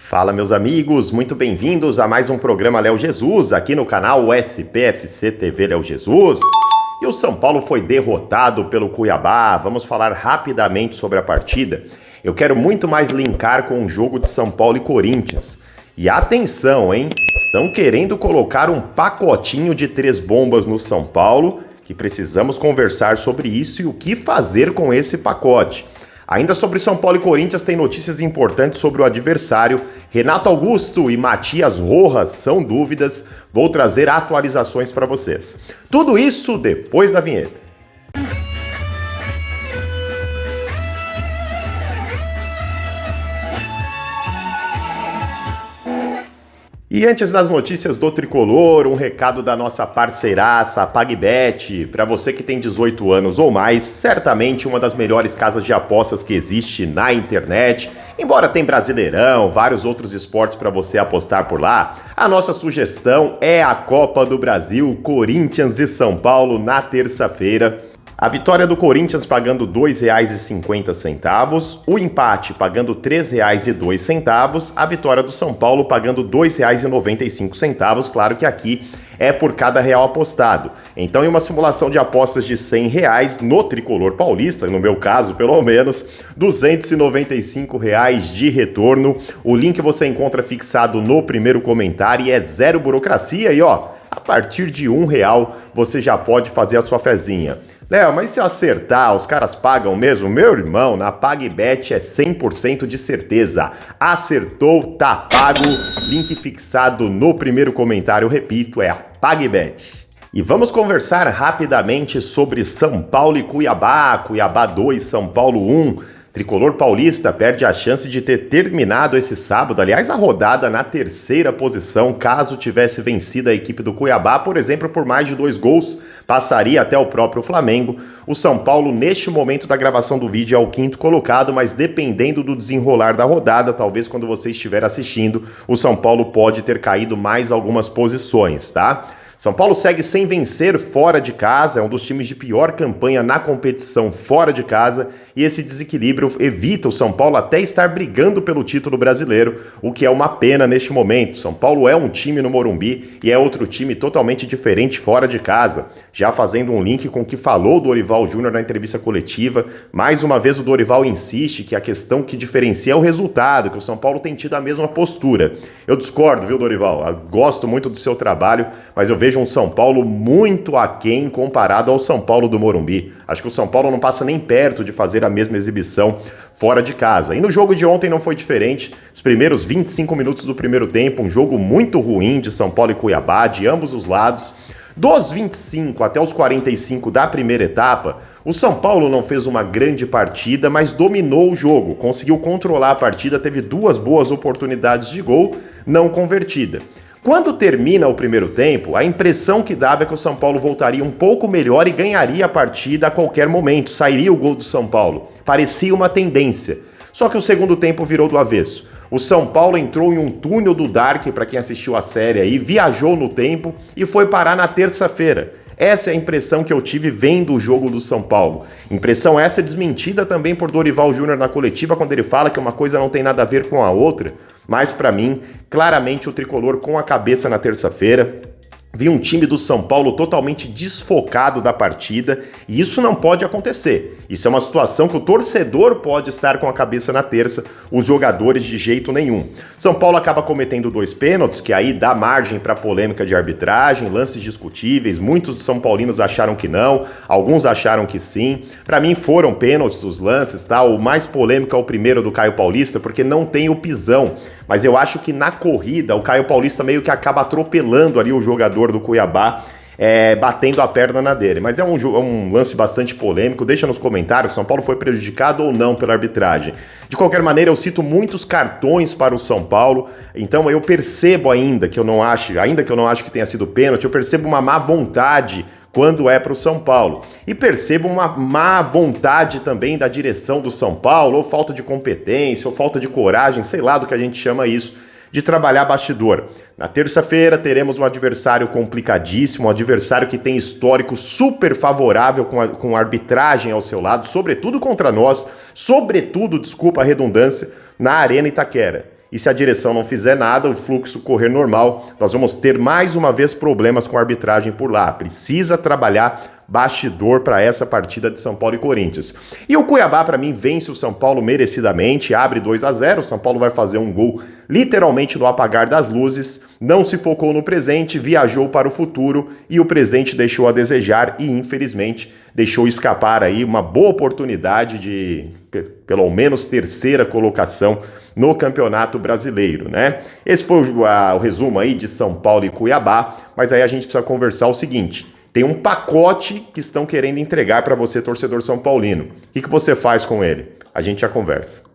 Fala, meus amigos, muito bem-vindos a mais um programa Léo Jesus, aqui no canal SPFC TV Léo Jesus. E o São Paulo foi derrotado pelo Cuiabá. Vamos falar rapidamente sobre a partida. Eu quero muito mais linkar com o jogo de São Paulo e Corinthians. E atenção, hein? Estão querendo colocar um pacotinho de 3 bombas no São Paulo, que precisamos conversar sobre isso e o que fazer com esse pacote. Ainda sobre São Paulo e Corinthians, tem notícias importantes sobre o adversário. Renato Augusto e Matias Rojas são dúvidas. Vou trazer atualizações para vocês. Tudo isso depois da vinheta. E antes das notícias do Tricolor, um recado da nossa parceiraça, a PagBet. Para você que tem 18 anos ou mais, certamente uma das melhores casas de apostas que existe na internet. Embora tenha Brasileirão, vários outros esportes para você apostar por lá, a nossa sugestão é a Copa do Brasil, Corinthians e São Paulo na terça-feira. A vitória do Corinthians pagando R$ 2,50, o empate pagando R$ 3,02, a vitória do São Paulo pagando R$ 2,95, claro que aqui é por cada real apostado. Então, em uma simulação de apostas de R$ 100 no Tricolor Paulista, no meu caso pelo menos, R$ 295 de retorno. O link você encontra fixado no primeiro comentário e é zero burocracia e ó, a partir de R$ 1 você já pode fazer a sua fezinha. Léo, mas se eu acertar, os caras pagam mesmo? Meu irmão, na PagBet é 100% de certeza. Acertou, tá pago. Link fixado no primeiro comentário, repito, é a PagBet. E vamos conversar rapidamente sobre São Paulo e Cuiabá. Cuiabá 2, São Paulo 1. Tricolor paulista perde a chance de ter terminado esse sábado, aliás, a rodada na terceira posição, caso tivesse vencido a equipe do Cuiabá, por exemplo, por mais de 2 gols, passaria até o próprio Flamengo. O São Paulo, neste momento da gravação do vídeo, é o 5º colocado, mas dependendo do desenrolar da rodada, talvez quando você estiver assistindo, o São Paulo pode ter caído mais algumas posições, tá? São Paulo segue sem vencer fora de casa, é um dos times de pior campanha na competição fora de casa, e esse desequilíbrio evita o São Paulo até estar brigando pelo título brasileiro, o que é uma pena neste momento. São Paulo é um time no Morumbi e é outro time totalmente diferente fora de casa. Já fazendo um link com o que falou o Dorival Júnior na entrevista coletiva, mais uma vez o Dorival insiste que a questão que diferencia é o resultado, que o São Paulo tem tido a mesma postura. Eu discordo, viu, Dorival? Eu gosto muito do seu trabalho, mas eu vejo um São Paulo muito aquém comparado ao São Paulo do Morumbi. Acho que o São Paulo não passa nem perto de fazer a mesma exibição fora de casa. E no jogo de ontem não foi diferente. Os primeiros 25 minutos do primeiro tempo, um jogo muito ruim de São Paulo e Cuiabá, de ambos os lados. Dos 25 até os 45 da primeira etapa, o São Paulo não fez uma grande partida, mas dominou o jogo, conseguiu controlar a partida, teve 2 boas oportunidades de gol não convertida. Quando termina o primeiro tempo, a impressão que dava é que o São Paulo voltaria um pouco melhor e ganharia a partida a qualquer momento, sairia o gol do São Paulo. Parecia uma tendência. Só que o segundo tempo virou do avesso. O São Paulo entrou em um túnel do Dark, para quem assistiu a série aí, viajou no tempo e foi parar na terça-feira. Essa é a impressão que eu tive vendo o jogo do São Paulo. Impressão essa desmentida também por Dorival Júnior na coletiva, quando ele fala que uma coisa não tem nada a ver com a outra. Mas para mim, claramente o Tricolor com a cabeça na terça-feira. Vi um time do São Paulo totalmente desfocado da partida e isso não pode acontecer. Isso é uma situação que o torcedor pode estar com a cabeça na terça, os jogadores de jeito nenhum. São Paulo acaba cometendo 2 pênaltis, que aí dá margem para polêmica de arbitragem, lances discutíveis, muitos dos São Paulinos acharam que não, alguns acharam que sim. Para mim foram pênaltis os lances, tá? O mais polêmico é o primeiro do Caio Paulista, porque não tem o pisão. Mas eu acho que na corrida o Caio Paulista meio que acaba atropelando ali o jogador do Cuiabá, batendo a perna na dele. Mas é um lance bastante polêmico. Deixa nos comentários, São Paulo foi prejudicado ou não pela arbitragem. De qualquer maneira, eu cito muitos cartões para o São Paulo, então eu percebo ainda que eu não acho que tenha sido pênalti, eu percebo uma má vontade quando é para o São Paulo. E percebo uma má vontade também da direção do São Paulo, ou falta de competência, ou falta de coragem, sei lá do que a gente chama isso, de trabalhar bastidor. Na terça-feira teremos um adversário complicadíssimo, um adversário que tem histórico super favorável com a arbitragem ao seu lado, sobretudo contra nós, desculpa a redundância, na Arena Itaquera. E se a direção não fizer nada, o fluxo correr normal, nós vamos ter mais uma vez problemas com a arbitragem por lá. Precisa trabalhar bastidor para essa partida de São Paulo e Corinthians. E o Cuiabá, para mim, vence o São Paulo merecidamente, abre 2-0, o São Paulo vai fazer um gol literalmente no apagar das luzes, não se focou no presente, viajou para o futuro e o presente deixou a desejar e, infelizmente, deixou escapar aí uma boa oportunidade de, pelo menos, terceira colocação no Campeonato Brasileiro, né? Esse foi o resumo aí de São Paulo e Cuiabá, mas aí a gente precisa conversar o seguinte: tem um pacote que estão querendo entregar para você, torcedor são paulino. O que você faz com ele? A gente já conversa.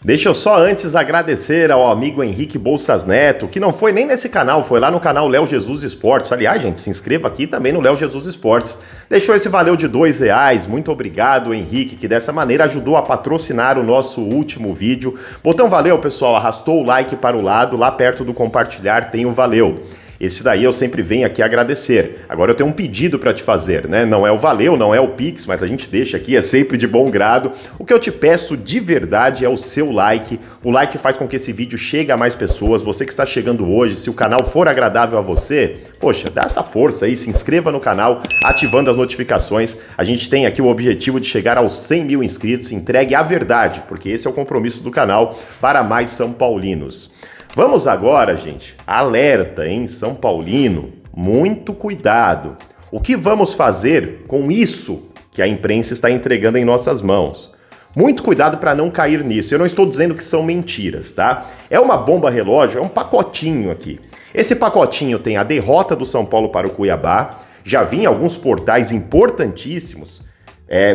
Deixa eu só antes agradecer ao amigo Henrique Bolsas Neto, que não foi nem nesse canal, foi lá no canal Léo Jesus Esportes. Aliás, gente, se inscreva aqui também no Léo Jesus Esportes. Deixou esse valeu de R$2. Muito obrigado, Henrique, que dessa maneira ajudou a patrocinar o nosso último vídeo. Botão valeu, pessoal, arrastou o like para o lado, lá perto do compartilhar tem o valeu. Esse daí eu sempre venho aqui agradecer. Agora eu tenho um pedido para te fazer, né? Não é o valeu, não é o Pix, mas a gente deixa aqui, é sempre de bom grado. O que eu te peço de verdade é o seu like. O like faz com que esse vídeo chegue a mais pessoas. Você que está chegando hoje, se o canal for agradável a você, poxa, dá essa força aí, se inscreva no canal, ativando as notificações. A gente tem aqui o objetivo de chegar aos 100 mil inscritos. Entregue a verdade, porque esse é o compromisso do canal para mais São Paulinos. Vamos agora, gente, alerta, hein, São Paulino, muito cuidado. O que vamos fazer com isso que a imprensa está entregando em nossas mãos? Muito cuidado para não cair nisso. Eu não estou dizendo que são mentiras, tá? É uma bomba relógio, é um pacotinho aqui. Esse pacotinho tem a derrota do São Paulo para o Cuiabá, já vi em alguns portais importantíssimos,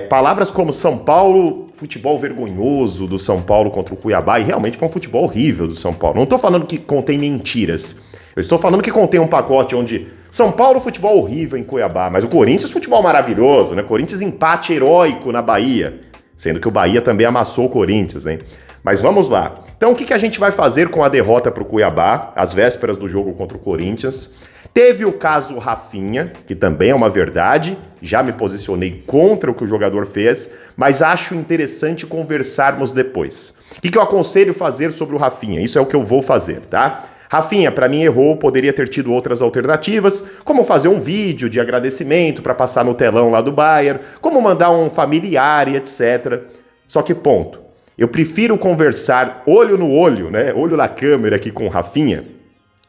palavras como São Paulo, futebol vergonhoso do São Paulo contra o Cuiabá, e realmente foi um futebol horrível do São Paulo. Não estou falando que contém mentiras, eu estou falando que contém um pacote onde São Paulo, futebol horrível em Cuiabá, mas o Corinthians, futebol maravilhoso, né? Corinthians empate heróico na Bahia, sendo que o Bahia também amassou o Corinthians, hein? Mas vamos lá. Então o que a gente vai fazer com a derrota para o Cuiabá, às vésperas do jogo contra o Corinthians? Teve o caso Rafinha, que também é uma verdade, já me posicionei contra o que o jogador fez, mas acho interessante conversarmos depois. O que eu aconselho fazer sobre o Rafinha? Isso é o que eu vou fazer, tá? Rafinha, para mim, errou, poderia ter tido outras alternativas, como fazer um vídeo de agradecimento para passar no telão lá do Bayern, como mandar um familiar e etc. Só que ponto, eu prefiro conversar olho no olho, né? Olho na câmera aqui com o Rafinha,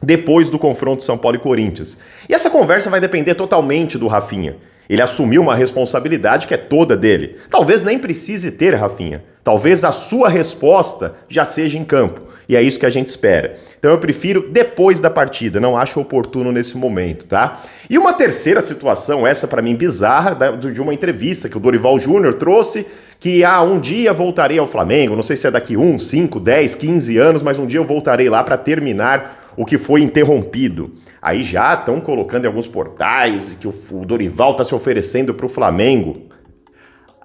depois do confronto São Paulo e Corinthians. E essa conversa vai depender totalmente do Rafinha. Ele assumiu uma responsabilidade que é toda dele. Talvez nem precise ter, Rafinha. Talvez a sua resposta já seja em campo. E é isso que a gente espera. Então eu prefiro depois da partida, não acho oportuno nesse momento, tá? E uma terceira situação, essa para mim bizarra, de uma entrevista que o Dorival Júnior trouxe, que um dia voltarei ao Flamengo, não sei se é daqui 1, 5, 10, 15 anos, mas um dia eu voltarei lá para terminar o que foi interrompido. Aí já estão colocando em alguns portais que o Dorival está se oferecendo para o Flamengo.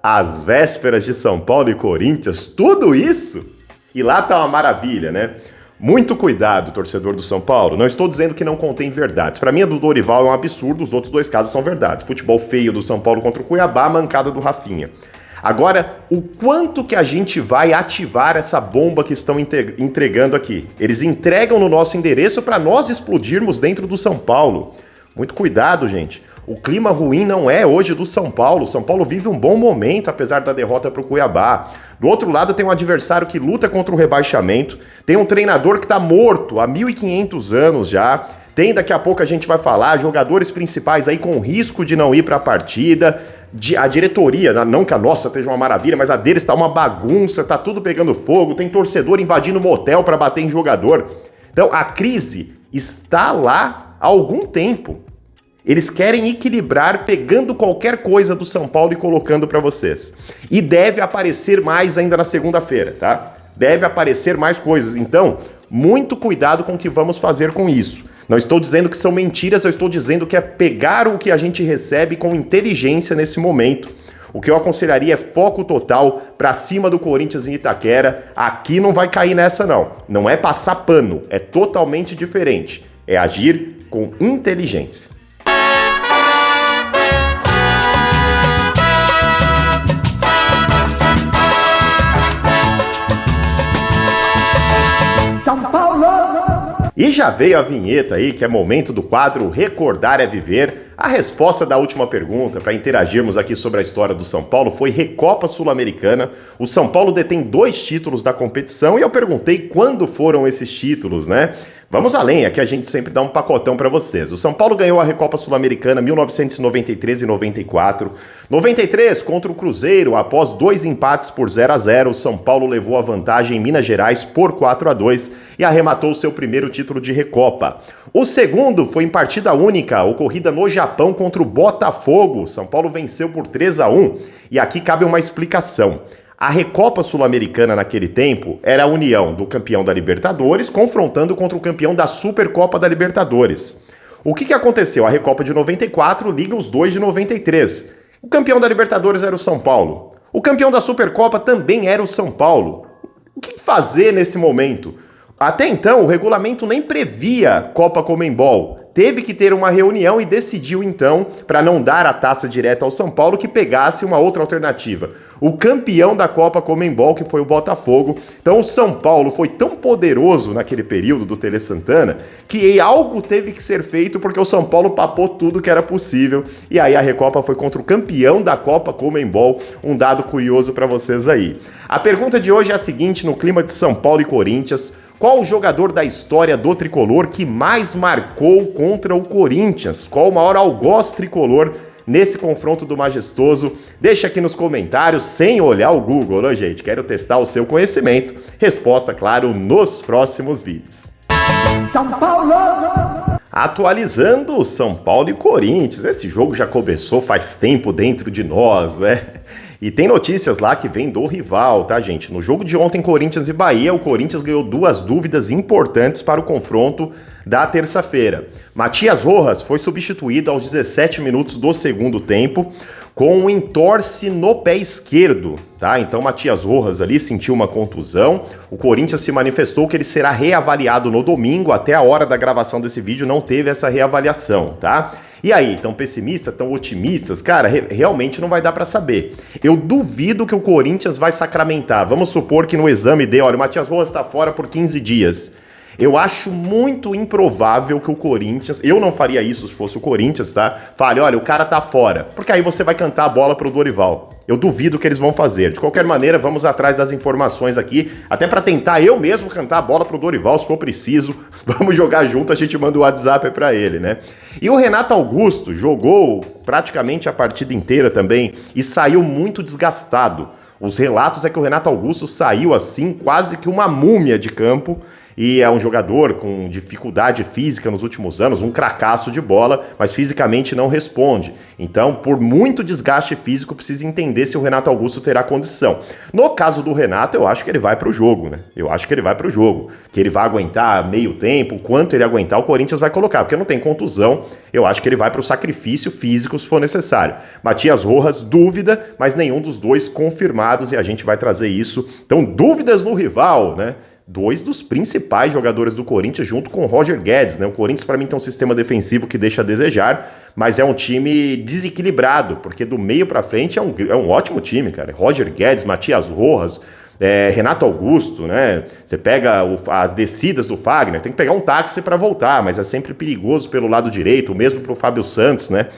Às vésperas de São Paulo e Corinthians, tudo isso? E lá tá uma maravilha, né? Muito cuidado, torcedor do São Paulo. Não estou dizendo que não contém verdades. Para mim, a do Dorival é um absurdo, os outros dois casos são verdade. Futebol feio do São Paulo contra o Cuiabá, mancada do Rafinha. Agora, o quanto que a gente vai ativar essa bomba que estão entregando aqui? Eles entregam no nosso endereço para nós explodirmos dentro do São Paulo. Muito cuidado, gente. O clima ruim não é hoje do São Paulo. São Paulo vive um bom momento, apesar da derrota para o Cuiabá. Do outro lado, tem um adversário que luta contra o rebaixamento. Tem um treinador que está morto há 1.500 anos já. Tem, daqui a pouco a gente vai falar, jogadores principais aí com risco de não ir para a partida. A diretoria, não que a nossa esteja uma maravilha, mas a deles está uma bagunça, tá tudo pegando fogo, tem torcedor invadindo motel para bater em jogador. Então a crise está lá há algum tempo. Eles querem equilibrar pegando qualquer coisa do São Paulo e colocando para vocês. E deve aparecer mais ainda na segunda-feira, tá? Deve aparecer mais coisas. Então, muito cuidado com o que vamos fazer com isso. Não estou dizendo que são mentiras, eu estou dizendo que é pegar o que a gente recebe com inteligência nesse momento. O que eu aconselharia é foco total para cima do Corinthians em Itaquera. Aqui não vai cair nessa não. Não é passar pano, é totalmente diferente. É agir com inteligência. E já veio a vinheta aí, que é momento do quadro Recordar é Viver. A resposta da última pergunta, para interagirmos aqui sobre a história do São Paulo, foi Recopa Sul-Americana. O São Paulo detém 2 títulos da competição e eu perguntei quando foram esses títulos, né? Vamos além, aqui a gente sempre dá um pacotão para vocês. O São Paulo ganhou a Recopa Sul-Americana 1993 e 94. 93 contra o Cruzeiro, após 2 empates por 0-0, o São Paulo levou a vantagem em Minas Gerais por 4-2 e arrematou seu primeiro título de Recopa. O segundo foi em partida única, ocorrida no Japão contra o Botafogo. São Paulo venceu por 3-1 e aqui cabe uma explicação. A Recopa Sul-Americana naquele tempo era a união do campeão da Libertadores confrontando contra o campeão da Supercopa da Libertadores. O que aconteceu? A Recopa de 94 liga os dois de 93. O campeão da Libertadores era o São Paulo. O campeão da Supercopa também era o São Paulo. O que fazer nesse momento? Até então, o regulamento nem previa Copa Conmebol. Teve que ter uma reunião e decidiu então, para não dar a taça direta ao São Paulo, que pegasse uma outra alternativa. O campeão da Copa Conmebol, que foi o Botafogo. Então o São Paulo foi tão poderoso naquele período do Tele Santana que algo teve que ser feito porque o São Paulo papou tudo que era possível. E aí a Recopa foi contra o campeão da Copa Conmebol. Um dado curioso para vocês aí. A pergunta de hoje é a seguinte, no clima de São Paulo e Corinthians: qual o jogador da história do tricolor que mais marcou contra o Corinthians? Qual o maior algoz tricolor nesse confronto do majestoso? Deixa aqui nos comentários, sem olhar o Google, né, gente? Quero testar o seu conhecimento. Resposta, claro, nos próximos vídeos. São Paulo! Atualizando São Paulo e Corinthians. Esse jogo já começou faz tempo dentro de nós, né? E tem notícias lá que vem do rival, tá, gente? No jogo de ontem, Corinthians e Bahia, o Corinthians ganhou 2 dúvidas importantes para o confronto da terça-feira. Matias Rojas foi substituído aos 17 minutos do segundo tempo com um entorse no pé esquerdo, tá? Então Matias Rojas ali sentiu uma contusão. O Corinthians se manifestou que ele será reavaliado no domingo. Até a hora da gravação desse vídeo não teve essa reavaliação, tá? E aí, tão pessimistas, tão otimistas? Cara, realmente não vai dar pra saber. Eu duvido que o Corinthians vai sacramentar. Vamos supor que no exame dê, olha, o Matias Rojas tá fora por 15 dias. Eu acho muito improvável que o Corinthians, eu não faria isso se fosse o Corinthians, tá? Fale, olha, o cara tá fora, porque aí você vai cantar a bola pro Dorival. Eu duvido que eles vão fazer. De qualquer maneira, vamos atrás das informações aqui, até pra tentar eu mesmo cantar a bola pro Dorival, se for preciso. Vamos jogar junto, a gente manda o WhatsApp pra ele, né? E o Renato Augusto jogou praticamente a partida inteira também e saiu muito desgastado. Os relatos é que o Renato Augusto saiu assim, quase que uma múmia de campo, e é um jogador com dificuldade física nos últimos anos, um cracaço de bola, mas fisicamente não responde. Então, por muito desgaste físico, precisa entender se o Renato Augusto terá condição. No caso do Renato, eu acho que ele vai para o jogo, né? Eu acho que ele vai para o jogo. Que ele vai aguentar meio tempo, quanto ele aguentar, o Corinthians vai colocar, porque não tem contusão. Eu acho que ele vai para o sacrifício físico se for necessário. Matias Rojas, dúvida, mas nenhum dos dois confirmados, e a gente vai trazer isso. Então, dúvidas no rival, né? 2 dos principais jogadores do Corinthians junto com o Roger Guedes, né? O Corinthians para mim tem um sistema defensivo que deixa a desejar, mas é um time desequilibrado, porque do meio para frente é um ótimo time, cara. Roger Guedes, Matias Rojas, Renato Augusto, né? Você pega as descidas do Fagner, tem que pegar um táxi para voltar, mas é sempre perigoso pelo lado direito, o mesmo pro Fábio Santos, né?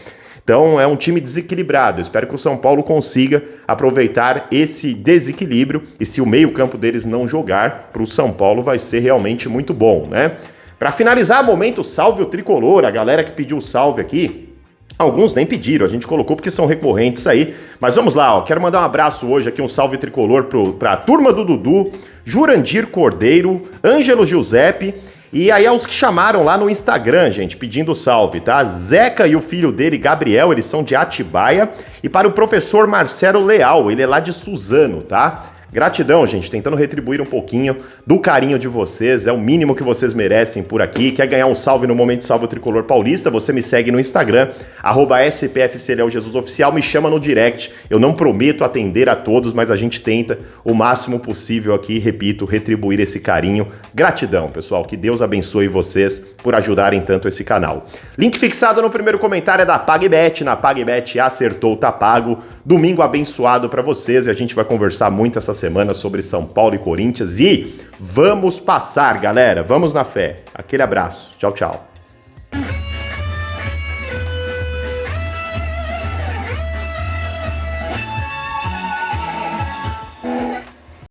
Então é um time desequilibrado. Eu espero que o São Paulo consiga aproveitar esse desequilíbrio, e se o meio-campo deles não jogar, para o São Paulo vai ser realmente muito bom, né? Para finalizar, momento salve o tricolor, a galera que pediu salve aqui. Alguns nem pediram, a gente colocou porque são recorrentes aí. Mas vamos lá, ó, quero mandar um abraço hoje aqui, um salve tricolor para a turma do Dudu, Jurandir Cordeiro, Ângelo Giuseppe. E aí aos que chamaram lá no Instagram, gente, pedindo salve, tá? Zeca e o filho dele, Gabriel, eles são de Atibaia. E para o professor Marcelo Leal, ele é lá de Suzano, tá? Gratidão, gente, tentando retribuir um pouquinho do carinho de vocês, é o mínimo que vocês merecem por aqui. Quer ganhar um salve no Momento Salve o Tricolor Paulista? Você me segue no Instagram, @SPFCLeoJesusOficial, me chama no direct. Eu não prometo atender a todos, mas a gente tenta o máximo possível aqui, repito, retribuir esse carinho. Gratidão, pessoal, que Deus abençoe vocês por ajudarem tanto esse canal. Link fixado no primeiro comentário é da PagBet. Na PagBet acertou, tá pago. Domingo abençoado pra vocês, e a gente vai conversar muito essa semana sobre São Paulo e Corinthians e vamos passar, galera. Vamos na fé. Aquele abraço. Tchau, tchau.